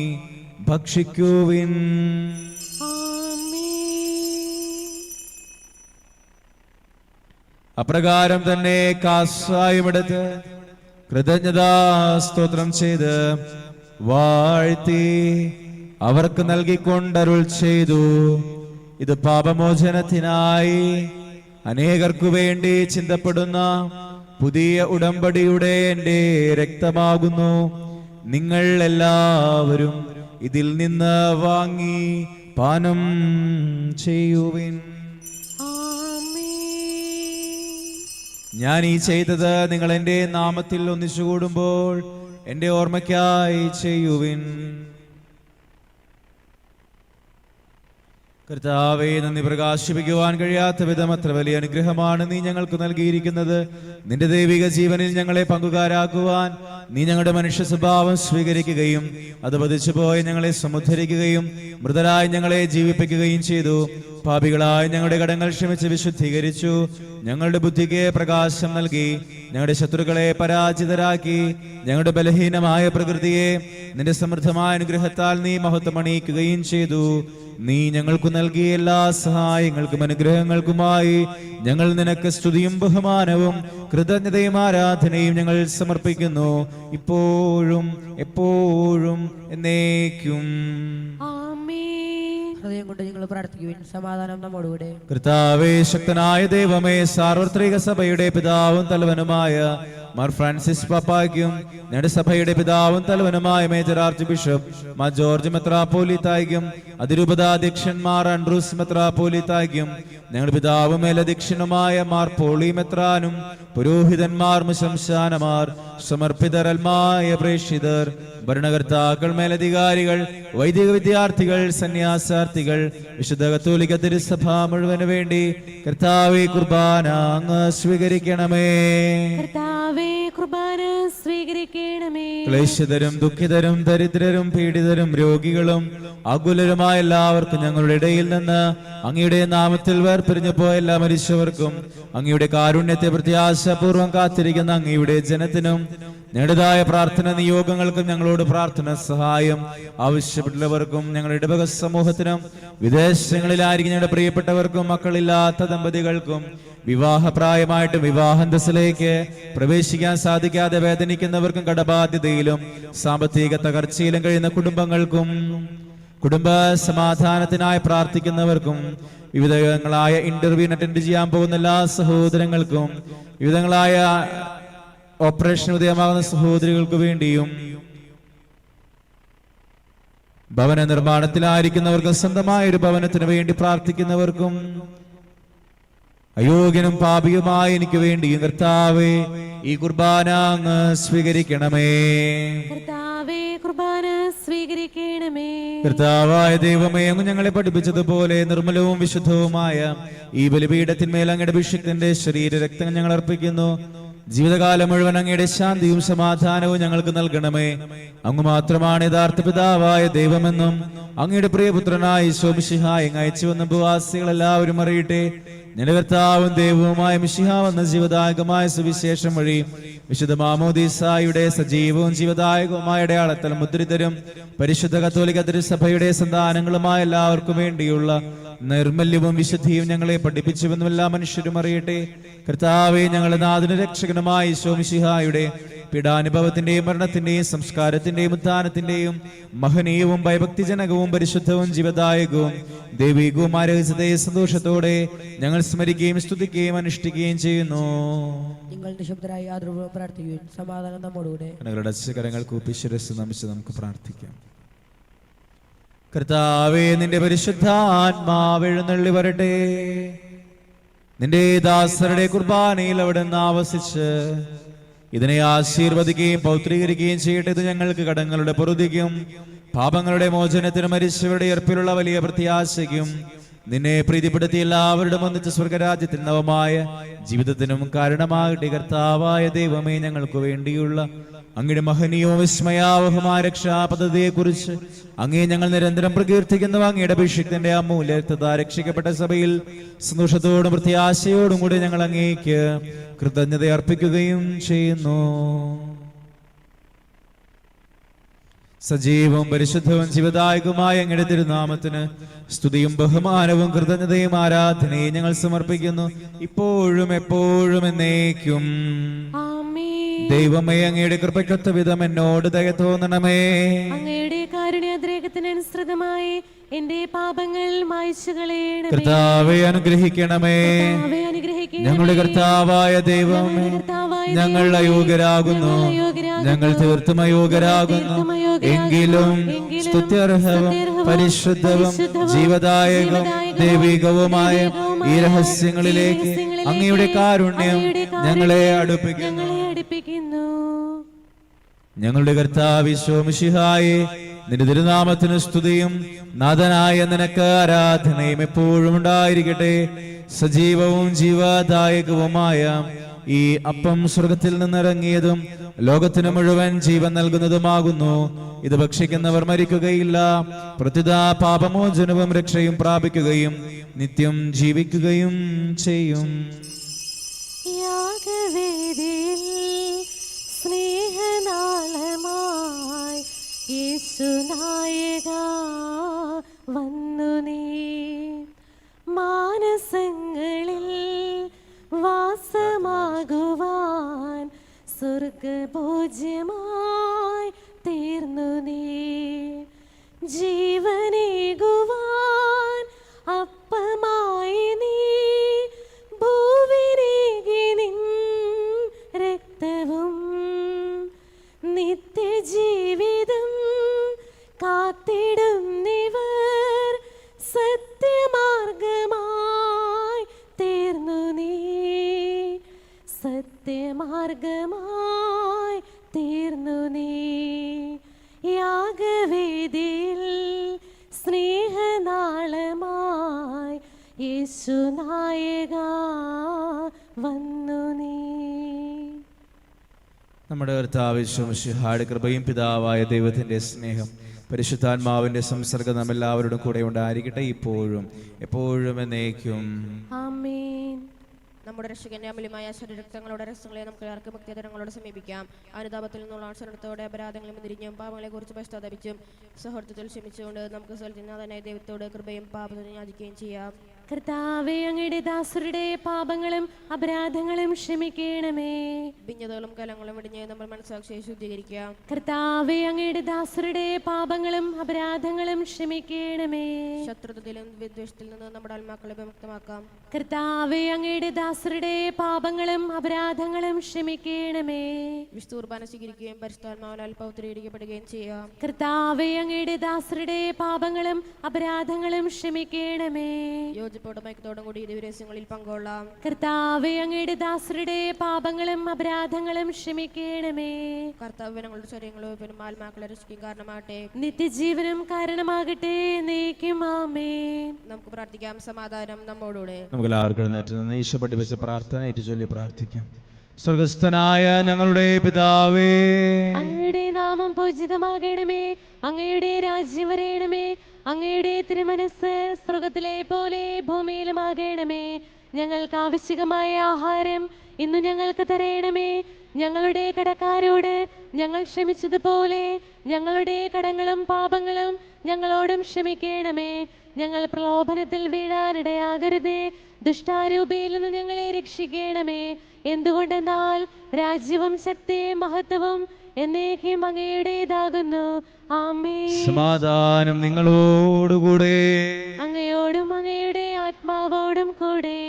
ഭക്ഷിക്കുവിൻ. അപ്രകാരം തന്നെ കാസായുമെടുത്ത് കൃതജ്ഞതാ സ്തോത്രം ചെയ്ത് വാഴ്ത്തി അവർക്ക് നൽകിക്കൊണ്ടരുൾ ചെയ്തു. ഇത് പാപമോചനത്തിനായി അനേകർക്കു വേണ്ടി ചിന്തപ്പെടുന്ന പുതിയ ഉടമ്പടിയുടെ എന്റെ രക്തമാകുന്നു. നിങ്ങൾ എല്ലാവരും ഇതിൽ നിന്ന് വാങ്ങി പാനം ചെയ്യുവിൻ. ഞാൻ ഈ ചെയ്തത് നിങ്ങൾ എന്റെ നാമത്തിൽ ഒന്നിച്ചുകൂടുമ്പോൾ എന്റെ ഓർമ്മയ്ക്കായി ചെയ്യുവിൻ. കർത്താവേ, നന്ദി പ്രകാശിപ്പിക്കുവാൻ കഴിയാത്ത വിധം അത്ര വലിയ അനുഗ്രഹമാണ് നീ ഞങ്ങൾക്ക് നൽകിയിരിക്കുന്നത്. നിന്റെ ദൈവിക ജീവനിൽ ഞങ്ങളെ പങ്കുകാരാക്കുവാൻ നീ ഞങ്ങളുടെ മനുഷ്യ സ്വഭാവം സ്വീകരിക്കുകയും അത് പതിച്ചുപോയി ഞങ്ങളെ സമുദ്ധരിക്കുകയും മൃതരായി ഞങ്ങളെ ജീവിപ്പിക്കുകയും ചെയ്തു. പാപികളായി ഞങ്ങളുടെ കടങ്ങൾ ക്ഷമിച്ച് വിശുദ്ധീകരിച്ചു. ഞങ്ങളുടെ ബുദ്ധിക്ക് പ്രകാശം നൽകി ഞങ്ങളുടെ ശത്രുക്കളെ പരാജിതരാക്കി. ഞങ്ങളുടെ ബലഹീനമായ പ്രകൃതിയെ നിന്റെ സമൃദ്ധമായ അനുഗ്രഹത്താൽ നീ മഹത്വമണിയിക്കുകയും ചെയ്തു. നീ ഞങ്ങൾക്ക് നൽകിയ എല്ലാ സഹായങ്ങൾക്കും അനുഗ്രഹങ്ങൾക്കുമായി ഞങ്ങൾ നിനക്ക് സ്തുതിയും ബഹുമാനവും കൃതജ്ഞതയും ആരാധനയും ഞങ്ങൾ സമർപ്പിക്കുന്നു, ഇപ്പോഴും എപ്പോഴും എന്നേക്കും. ഹൃദയം കൊണ്ട് നിങ്ങൾ പ്രാർത്ഥിക്കുവിൻ. സമാധാനം നമ്മോടുകൂടെ. കർത്താവേ, ശക്തനായ ദൈവമേ, സാർവത്രിക സഭയുടെ പിതാവും തലവനുമായ മാർ ഫ്രാൻസിസ് പാപ്പായ്ക്കും ഞങ്ങളുടെ സഭയുടെ പിതാവും തലവനുമായ മേജർ ആർച്ച് ബിഷപ്പ് മാർ ജോർജ് മെത്രാപ്പോലീത്തായ്ക്കും അതിരൂപതാധ്യക്ഷന്മാർ ആൻഡ്രൂസ് മെത്രാപ്പോലീത്തായ്ക്കും ഞങ്ങളുടെ പിതാവും മേലധ്യക്ഷനുമായ മാർ പോളി മെത്രാനും പുരോഹിതന്മാർ, മുശംശാനമാർ, സമർപ്പിതരൽമായ പ്രേക്ഷിതർ, ഭരണകർത്താക്കൾ, മേലധികാരികൾ, വൈദിക വിദ്യാർത്ഥികൾ, സന്യാസാർത്ഥികൾ, വിശുദ്ധ കത്തോലിക്ക തിരുസഭ മുഴുവന് വേണ്ടി കർത്താവേ കുർബാന അങ്ങ് സ്വീകരിക്കണമേ. കർത്താവേ കുർബാന സ്വീകരിക്കണമേ. ക്ലേശിതരും ദുഃഖിതരും ദരിദ്രരും പീഡിതരും രോഗികളും ആകുലരുമായ എല്ലാവർക്കും ഞങ്ങളുടെ ഇടയിൽ നിന്ന് അങ്ങയുടെ നാമത്തിൽ വേർപിരിഞ്ഞു പോയ എല്ലാ മരിച്ചവർക്കും അങ്ങയുടെ കാരുണ്യത്തെ പ്രത്യാശപൂർവ്വം കാത്തിരിക്കുന്ന അങ്ങയുടെ ജനത്തിനും ഞങ്ങളുടേതായ പ്രാർത്ഥന നിയോഗങ്ങൾക്കും ഞങ്ങളോട് പ്രാർത്ഥന സഹായം ആവശ്യപ്പെട്ടുള്ളവർക്കും ഞങ്ങളുടെ ഇടവക സമൂഹത്തിനും വിദേശങ്ങളിലായിരിക്കും ഞങ്ങളുടെ പ്രിയപ്പെട്ടവർക്കും മക്കളില്ലാത്ത ദമ്പതികൾക്കും വിവാഹപ്രായമായിട്ടും വിവാഹാന്തസ്സിലേക്ക് പ്രവേശിക്കാൻ സാധിക്കാതെ വേദനിക്കുന്നവർക്കും കടബാധ്യതയിലും സാമ്പത്തിക തകർച്ചയിലും കഴിയുന്ന കുടുംബങ്ങൾക്കും കുടുംബ സമാധാനത്തിനായി പ്രാർത്ഥിക്കുന്നവർക്കും വിവിധങ്ങളായ ഇന്റർവ്യൂവിന് അറ്റൻഡ് ചെയ്യാൻ പോകുന്ന എല്ലാ സഹോദരങ്ങൾക്കും വിവിധങ്ങളായ ഓപ്പറേഷൻ ഉദയമാകുന്ന സഹോദരികൾക്ക് വേണ്ടിയും ഭവന നിർമ്മാണത്തിലായിരിക്കുന്നവർക്കും സ്വന്തമായ ഒരു ഭവനത്തിന് വേണ്ടി പ്രാർത്ഥിക്കുന്നവർക്കും അയോഗ്യനും പാപിയുമായ എനിക്ക് വേണ്ടിയും കർത്താവേ ഈ കുർബാന അങ്ങ് സ്വീകരിക്കണമേ. കർത്താവേ കുർബാന സ്വീകരിക്കണമേ. കർത്താവായ ദൈവമേ, അങ്ങ് ഞങ്ങളെ പഠിപ്പിച്ചതുപോലെ നിർമ്മലവും വിശുദ്ധവുമായ ഈ ബലിപീഠത്തിന്മേൽ അങ്ങയുടെ അഭിഷിക്തന്റെ ശരീര രക്തം ഞങ്ങൾ അർപ്പിക്കുന്നു. ജീവിതകാലം മുഴുവൻ അങ്ങയുടെ ശാന്തിയും സമാധാനവും ഞങ്ങൾക്ക് നൽകണമേ. അങ്ങ് മാത്രമാണ് യഥാർത്ഥ പിതാവായ ദൈവമെന്നും അങ്ങയുടെ പ്രിയപുത്രനായ ഈശോ മിശിഹായെ അയച്ചുവെന്ന ഉപവാസികൾ എല്ലാവരും അറിയട്ടെ. ഞങ്ങളുടെ കർത്താവും ദൈവവുമായ മിശിഹാ വന്ന ജീവദായകമായ സുവിശേഷം വഴി വിശുദ്ധ മാമോദീസായുടെ സജീവവും ജീവദായകവുമായ അടയാളത്തിൽ മുദ്രിതരും പരിശുദ്ധ കത്തോലിക്ക തിരുസഭയുടെ സന്താനങ്ങളുമായ എല്ലാവർക്കും വേണ്ടിയുള്ള നിർമ്മല്യവും വിശുദ്ധിയും ഞങ്ങളെ പഠിപ്പിച്ചുവെന്നും എല്ലാ മനുഷ്യരും അറിയട്ടെ. കർത്താവേ, ഞങ്ങളുടെ നാഥനും രക്ഷകനുമായ ഈശോ മിശിഹായുടെ പീഡാനുഭവത്തിന്റെയും മരണത്തിന്റെയും സംസ്കാരത്തിന്റെയും ഉത്ഥാനത്തിന്റെയും മഹനീയവും ഭയഭക്തിജനകവും പരിശുദ്ധവും ജീവദായകവും ദൈവികവും ആരോഗ്യത്തെ സന്തോഷത്തോടെ ഞങ്ങൾ സ്മരിക്കുകയും സ്തുതിക്കുകയും അനുഷ്ഠിക്കുകയും ചെയ്യുന്നു. നിങ്ങൾ നിശബ്ദരായി ആദരവോടെ പ്രാർത്ഥിക്കുകയും സമാധാനം നമ്മോടുകൂടെ. ഞങ്ങളുടെ കരങ്ങൾ കൂപ്പി ശിരസ്സ് നമിച്ച് നമുക്ക് പ്രാർത്ഥിക്കാം. കർത്താവേ, നിന്റെ പരിശുദ്ധാത്മാവ് എഴുന്നള്ളി വരട്ടെ. നിന്റെ ദാസരുടെ കുർബാനയിൽ അവിടെ നിന്ന് ആവസിച്ച് ഇതിനെ ആശീർവദിക്കുകയും പൗത്രീകരിക്കുകയും ചെയ്യട്ടെ. ഇത് ഞങ്ങൾക്ക് കടങ്ങളുടെ പൊറുതിക്കും പാപങ്ങളുടെ മോചനത്തിനും മരിച്ചവരുടെ ഉയർപ്പിലുള്ള വലിയ പ്രത്യാശയ്ക്കും നിന്നെ പ്രീതിപ്പെടുത്തി എല്ലാവരുടെ ഒന്നിച്ച് സ്വർഗരാജ്യത്തിൽ നവമായ ജീവിതത്തിനും കാരണമാകട്ടെ. കർത്താവായ ദൈവമേ, ഞങ്ങൾക്ക് വേണ്ടിയുള്ള അങ്ങയുടെ മഹനീയവും വിസ്മയാവഹമായ രക്ഷാ പദ്ധതിയെ കുറിച്ച് അങ്ങേ ഞങ്ങൾ നിരന്തരം പ്രകീർത്തിക്കുന്നു. അങ്ങയുടെ അഭിഷിക്തന്റെ അമൂല്യ രക്തത്താൽ രക്ഷിക്കപ്പെട്ട സഭയിൽ സന്തോഷത്തോടും പ്രത്യാശയോടും കൂടി ഞങ്ങൾ അങ്ങേക്ക് കൃതജ്ഞത അർപ്പിക്കുകയും ചെയ്യുന്നു. സജീവവും പരിശുദ്ധവും ജീവദായകവുമായ അങ്ങയുടെ തിരുനാമത്തിന് സ്തുതിയും ബഹുമാനവും കൃതജ്ഞതയും ആരാധനയും ഞങ്ങൾ സമർപ്പിക്കുന്നു, ഇപ്പോഴും എപ്പോഴും എന്നേക്കും. ദൈവമേ, അങ്ങയുടെ കൃപയ്ക്കൊത്ത വിധം എന്നോട് ദയ തോന്നണമേ. അങ്ങയുടെ കാരുണ്യാദ്രേകത്തിനനുസൃതമായി എന്റെ പാപങ്ങൾ മായ്ച്ചു കളയണമേ. കർത്താവേ, അനുഗ്രഹിക്കണമേ. ഞങ്ങളുടെ കർത്താവായ ദൈവമേ, ഞങ്ങൾ അയോഗ്യരാകുന്നു, ഞങ്ങൾ തീർത്തും അയോഗ്യരാകുന്നു. എങ്കിലും സ്തുത്യർഹവും പരിശുദ്ധവും ജീവദായകവും ദൈവികവുമായ ഈ രഹസ്യങ്ങളിലേക്ക് അങ്ങയുടെ കാരുണ്യം ഞങ്ങളെ അടുപ്പിക്കുന്നു. ഞങ്ങളുടെ കർത്താവ് ഈശോ മിശിഹായേ, നിന്റെ തിരുനാമത്തിന് സ്തുതിയും നാഥനായ നിനക്ക് ആരാധനയും എപ്പോഴും ഉണ്ടായിരിക്കട്ടെ. സജീവവും ജീവദായകവുമായ ഈ അപ്പം സ്വർഗത്തിൽ നിന്നിറങ്ങിയതും ലോകത്തിന് മുഴുവൻ ജീവൻ നൽകുന്നതുമാകുന്നു. ഇത് ഭക്ഷിക്കുന്നവർ മരിക്കുകയില്ല, പ്രത്യുത പാപമോചനവും രക്ഷയും പ്രാപിക്കുകയും നിത്യം ജീവിക്കുകയും ചെയ്യും. സ്നേഹനാളമായി യേശുനായക വന്നു നീ മാനസങ്ങളിൽ വാസമാകുവാൻ സ്വർഗഭോജ്യമായി തീർന്നു നീ ജീവനേകുവാൻ മാർഗമായി തീർന്നു നീ യാഗവേദിയിൽ സ്നേഹനാളമായി യേശുനായക വന്നു നീ. നമ്മുടെ കർത്താവ് മിശിഹായുടെ കൃപയും പിതാവായ ദൈവത്തിന്റെ സ്നേഹം പരിശുദ്ധാത്മാവിന്റെ സംസർഗം നമ്മെല്ലാവരോടും കൂടെ ഉണ്ടായിരിക്കട്ടെ, ഇപ്പോഴും എപ്പോഴും എന്നേക്കും. ആമേൻ. നമ്മുടെ രക്ഷകന്റെ അമൂല്യമായ ശരീരക്തങ്ങളുടെ രസങ്ങളെ നമുക്ക് എല്ലാവർക്കും ഭക്തിതരങ്ങളോട് സമീപിക്കാം. അനുതാപത്തിൽ നിന്നുള്ള അനുസരണത്തോടെ അപരാധങ്ങളും തിരിഞ്ഞും പാപങ്ങളെ കുറിച്ച് പശ്ചാത്തപിച്ചും സൗഹൃദത്തിൽ ക്ഷമിച്ചുകൊണ്ട് നമുക്ക് സ്വൽത്തിനാഥനായ ദൈവത്തോട് കൃപയും പാപത്തിനും യാചിക്കുകയും ചെയ്യാം. കർത്താവേ, അങ്ങയുടെ ദാസരുടെ പാപങ്ങളും അപരാധങ്ങളും ക്ഷമിക്കണമേ. ഭിന്നതകളും കലങ്ങളും വെടിഞ്ഞ് നമ്മൾ മനസ്സാക്ഷിയെ ശുദ്ധീകരിക്കാം. കർത്താവേ, അങ്ങയുടെ ദാസരുടെ പാപങ്ങളും അപരാധങ്ങളും ക്ഷമിക്കണമേ. ശത്രുതയിലും വിദ്വേഷത്തിൽ നിന്ന് നമ്മുടെ ആത്മാക്കളെ വിമുക്തമാക്കാം. കർത്താവേ, അങ്ങയുടെ ദാസരുടെ പാപങ്ങളും അപരാധങ്ങളും ക്ഷമിക്കണമേ. വിശുദ്ധ കുർബാന സ്വീകരിക്കുകയും പരിശുദ്ധാത്മാവിനാൽ പൗത്രീകരിക്കപ്പെടുകയും ചെയ്യാം. കർത്താവേ, അങ്ങയുടെ ദാസരുടെ പാപങ്ങളും അപരാധങ്ങളും ക്ഷമിക്കണമേ. യോജിപ്പോടും ഐക്യത്തോടും കൂടി ദിവരസ്യങ്ങളിൽ പങ്കൊള്ളാം. കർത്താവേ, അങ്ങയുടെ ദാസരുടെ പാപങ്ങളും അപരാധങ്ങളും ക്ഷമിക്കണമേ. കർത്താവ് ഞങ്ങളുടെ ശരീരങ്ങളും ആത്മാക്കളെ രക്ഷിക്കും കാരണമാകട്ടെ, നിത്യജീവനും കാരണമാകട്ടെ, എന്നേക്കും ആമേൻ. നമുക്ക് പ്രാർത്ഥിക്കാം. സമാധാനം നമ്മോടുകൂടെ. നമുക്ക് എല്ലാവർക്കും എഴുന്നേറ്റ് നിന്ന് ഈശോ പഠിപ്പിച്ച പ്രാർത്ഥന ഏറ്റുചൊല്ലി പ്രാർത്ഥിക്കാം. സ്വർഗസ്ഥനായ ഞങ്ങളുടെ പിതാവേ, അങ്ങയുടെ നാമം പൂജിതമാകണമേ, അങ്ങയുടെ രാജ്യം വരയണമേ, അങ്ങയുടെ തിരുമനസ് സ്വർഗത്തിലെ പോലെ ഭൂമിയിലുമാകണമേ. ഞങ്ങൾക്ക് ആവശ്യമായ ആഹാരം ഇന്ന് ഞങ്ങൾക്ക് തരയണമേ. ഞങ്ങളുടെ കടക്കാരോട് ഞങ്ങൾ ക്ഷമിച്ചതുപോലെ ഞങ്ങളുടെ കടങ്ങളും പാപങ്ങളും ഞങ്ങളോടും ക്ഷമിക്കണമേ. ഞങ്ങൾ പ്രലോഭനത്തിൽ വീഴാനിടയാകരുതേ, ദുഷ്ടാരൂപിയിൽ നിന്ന് ഞങ്ങളെ രക്ഷിക്കണമേ. എന്തുകൊണ്ടെന്നാൽ രാജ്യവും ശക്തിയും മഹത്വവും എന്നേക്കും അങ്ങയുടേതാകുന്നു. ആമേൻ. സമാധാനം നിങ്ങളോടുകൂടെ. അങ്ങയോടും അങ്ങയുടെ ആത്മാവോടും കൂടെ.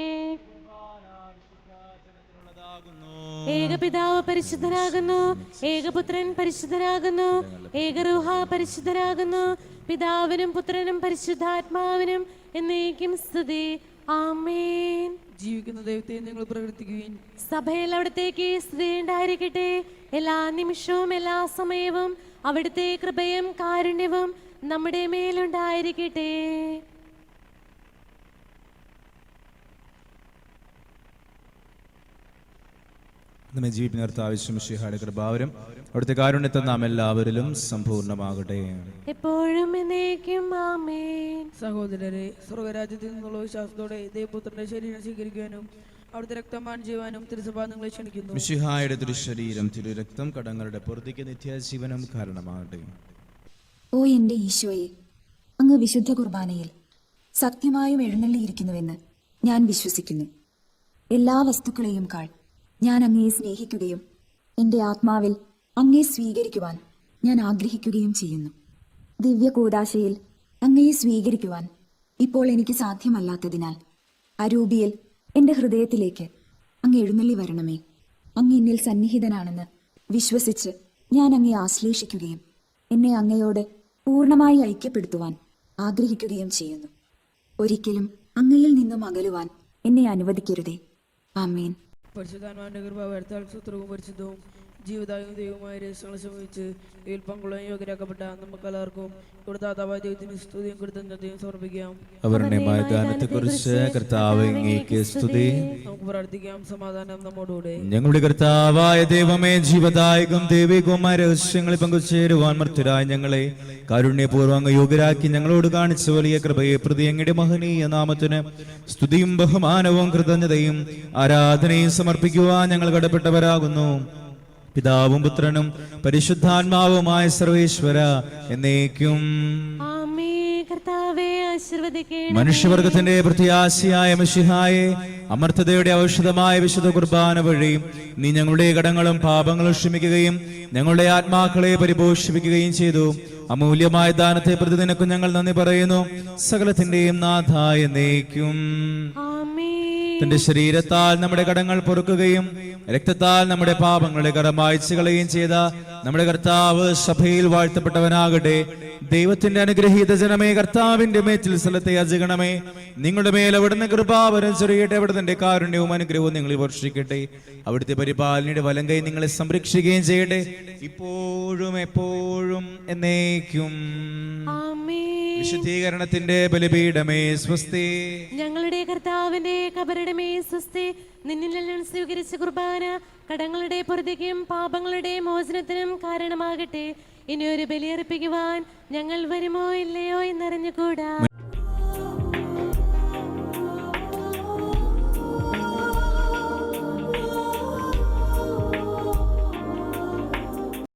ഏകപിതാവ് പരിശുദ്ധനാകുന്നു, ഏകപുത്രൻ പരിശുദ്ധനാകുന്നു, ഏകരൂഹ പരിശുദ്ധനാകുന്നു. പിതാവിനും പുത്രനും പരിശുദ്ധാത്മാവിനും എന്നേക്കും സ്തുതി. ആമേൻ. ജീവിക്കുന്ന ദൈവത്തെ നിങ്ങൾ പ്രകീർത്തിക്കുകയും സഭയിൽ അവിടത്തേക്ക് സ്തുതി ഉണ്ടായിരിക്കട്ടെ. എല്ലാ നിമിഷവും എല്ലാ സമയവും അവിടുത്തെ കൃപയും കാരുണ്യവും നമ്മുടെ മേലുണ്ടായിരിക്കട്ടെ. നമ്മെ ജീവിക്കുന്ന കർത്താവ് മിശിഹായുടെ കൃപാവരം അവിടുത്തെ കാരുണ്യത്തിൽ നാം എല്ലാവരിലും സമ്പൂർണ്ണമാകട്ടെ, എപ്പോഴും എന്നേക്കും ആമേൻ. സഹോദരരെ, സ്വർഗരാജ്യത്തിൽ നിന്നുള്ള വിശ്വാസത്തോടെ ദൈവപുത്രന്റെ ശരീരം സ്വീകരിക്കാനും അവിടുത്തെ രക്തം പാനം ചെയ്യുവാനും തിരുസഭ നിങ്ങളെ ക്ഷണിക്കുന്നു. മിശിഹായുടെ തിരുശരീരം തിരുരക്തം കടങ്ങളുടെ പുറത്തേക്ക് നിത്യജീവനം കാരണമാകട്ടെ. ഓ എന്റെ ഈശോയെ, അങ്ങ് വിശുദ്ധ കുർബാനയിൽ സത്യമായും എഴുന്നള്ളിയിരിക്കുന്നുവെന്ന് ഞാൻ വിശ്വസിക്കുന്നു. എല്ലാ വസ്തുക്കളെയും കാൾ ഞാൻ അങ്ങയെ സ്നേഹിക്കുകയും എൻ്റെ ആത്മാവിൽ അങ്ങയെ സ്വീകരിക്കുവാൻ ഞാൻ ആഗ്രഹിക്കുകയും ചെയ്യുന്നു. ദിവ്യ കൂദാശയിൽ അങ്ങയെ സ്വീകരിക്കുവാൻ ഇപ്പോൾ എനിക്ക് സാധ്യമല്ലാത്തതിനാൽ അരൂപിയിൽ എൻ്റെ ഹൃദയത്തിലേക്ക് അങ്ങ് എഴുന്നള്ളി വരണമേ. അങ്ങ് എന്നിൽ സന്നിഹിതനാണെന്ന് വിശ്വസിച്ച് ഞാൻ അങ്ങയെ ആശ്ലേഷിക്കുകയും എന്നെ അങ്ങയോട് പൂർണ്ണമായി ഐക്യപ്പെടുത്തുവാൻ ആഗ്രഹിക്കുകയും ചെയ്യുന്നു. ഒരിക്കലും അങ്ങയിൽ നിന്നും അകലുവാൻ എന്നെ അനുവദിക്കരുതേ. ആമേൻ. പരിശുദ്ധാത്മാവിന്റെ കൃപ വരുത്താൽ സൂത്രവും പരിശുദ്ധവും ജീവിതായും ദൈവമായ രഹസ്യങ്ങളെ സംബന്ധിച്ച് ഇതിൽ പങ്കുകൊള്ളാൻ യോഗ്യരാക്കപ്പെട്ട നമുക്ക് എല്ലാവർക്കും ഇവിടുത്തെ ദൈവത്തിന് സ്തുതിയും കൃതജ്ഞതയും സമർപ്പിക്കാം. അവരുടെമായ ദാനത്തെക്കുറിച്ച് കർത്താവ് അങ്ങേക്ക് സ്തുതി. നമുക്ക് പ്രാർത്ഥിക്കാം. സമാധാനം നമ്മോടുകൂടെ. ഞങ്ങളുടെ കർത്താവായ ദൈവമേ, ജീവദായകം ദൈവികവുമായ രഹസ്യങ്ങളിൽ പങ്കുചേരുവാൻ മർത്യരായ ഞങ്ങളെ കാരുണ്യപൂർവ്വം അങ്ങ് യോഗ്യരാക്കി ഞങ്ങളോട് കാണിച്ച വലിയ കൃപയെ പ്രതി അങ്ങയുടെ മഹനീയ നാമത്തിന് സ്തുതിയും ബഹുമാനവും കൃതജ്ഞതയും ആരാധനയും സമർപ്പിക്കുവാൻ ഞങ്ങൾ കടപ്പെട്ടവരാകുന്നു. പിതാവും പുത്രനും പരിശുദ്ധാത്മാവുമായ സർവേശ്വര എന്നേക്കും. മനുഷ്യവർഗത്തിന്റെ പ്രത്യാശയായ മിശിഹായെ, അമർത്തതയുടെ ഔഷധമായ വിശുദ്ധ കുർബാന വഴി നീ ഞങ്ങളുടെ കടങ്ങളും പാപങ്ങളും ക്ഷമിക്കുകയും ഞങ്ങളുടെ ആത്മാക്കളെ പരിപോഷിപ്പിക്കുകയും ചെയ്തു. അമൂല്യമായ ദാനത്തെ പ്രതി നിനക്ക് ഞങ്ങൾ നന്ദി പറയുന്നു. സകലത്തിന്റെയും നാഥായ എന്നേക്കും. തന്റെ ശരീരത്താൽ നമ്മുടെ കടങ്ങൾ പൊറുക്കുകയും രക്തത്താൽ നമ്മുടെ പാപങ്ങളുടെ കറ മായ്ച്ചു കളയുകയും ചെയ്ത നമ്മുടെ കർത്താവ് സഭയിൽ വാഴ്ത്തപ്പെട്ടവനാകട്ടെ. ദൈവത്തിന്റെ അനുഗ്രഹീത ജനമേ, കർത്താവിന്റെ മേച്ചിൽ സ്ഥലത്തെ അജഗണമേ, നിങ്ങളുടെ മേൽ അവിടുന്ന് കൃപാവരം ചൊരിയട്ടെ. അവിടുത്തെ കാരുണ്യവും അനുഗ്രഹവും നിങ്ങളിൽ വർഷിക്കട്ടെ. അവിടുത്തെ പരിപാലനയുടെ വലങ്കൈ നിങ്ങളെ സംരക്ഷിക്കുകയും ചെയ്യട്ടെ, ഇപ്പോഴും എപ്പോഴും എന്നേക്കും. വിശുദ്ധീകരണത്തിന്റെ ബലിപീഠമേ സ്വസ്തി. ഞങ്ങളുടെ കർത്താവിന്റെ കബറിടമേ സ്വസ്തി. നിന്നിൽ സ്വീകരിച്ച കുർബാന കടങ്ങളുടെ പൊറുതിക്കും പാപങ്ങളുടെ മോചനത്തിനും കാരണമാകട്ടെ. ഇനിയൊരു ബലിയർപ്പിക്കുവാൻ ഞങ്ങൾ വരുമോ ഇല്ലയോ എന്നറിഞ്ഞുകൂടാ.